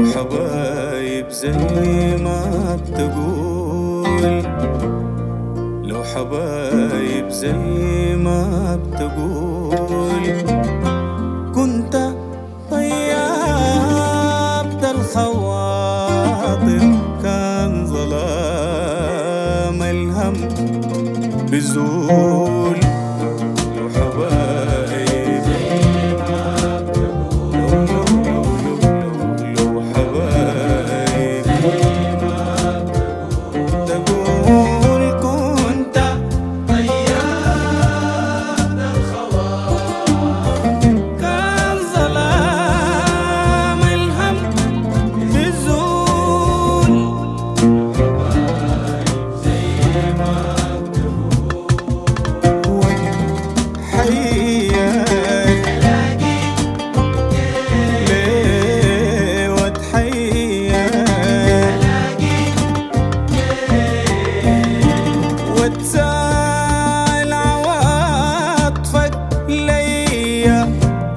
حبايب زي ما بتقول، لو حبايب زي ما بتقول، كنت طيبت الخواطر، كان ظلام الهم بزول. لو حبايب لو حبايب تقول كنت طيبت الخواطر، كان ظلام الهم بزول. واتسال عواطفك ليا،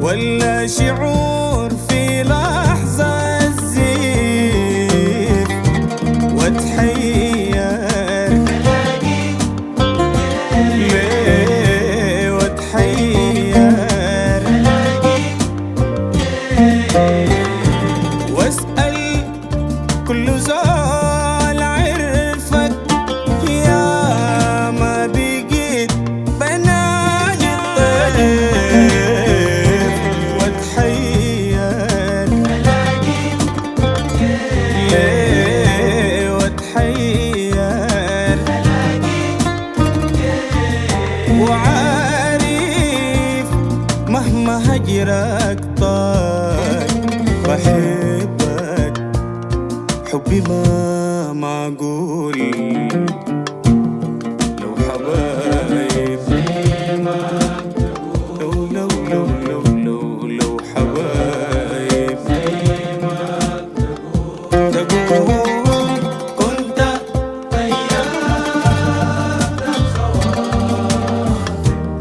ولا شعور في لحظة الزيف، واتحير ليه، واتحير واسأل كل زول عرفك، يا ما بقيت بنادي الطيف، واتحير ليه، واتحير وعارف مهما هجرك طال، بحبك حبي ما معقول. لو حبايب لو حبايب تقول كنت طيبت الخواطر،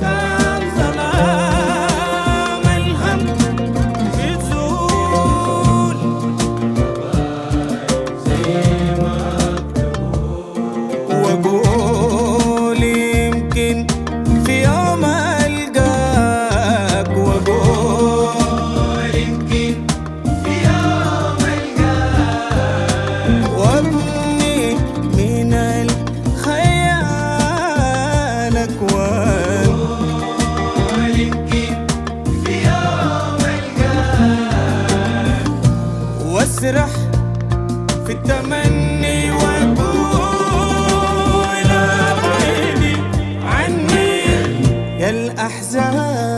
كان ظلام الهم بزول. وأقول يمكن في يوم ألقاك، وأقول يمكن في يوم ألقاك، وابني من الخيال أكوان، وأقول يمكن في يوم ألقاك، واسرح في التمني وأقول ابعدي عني يا الأحزان.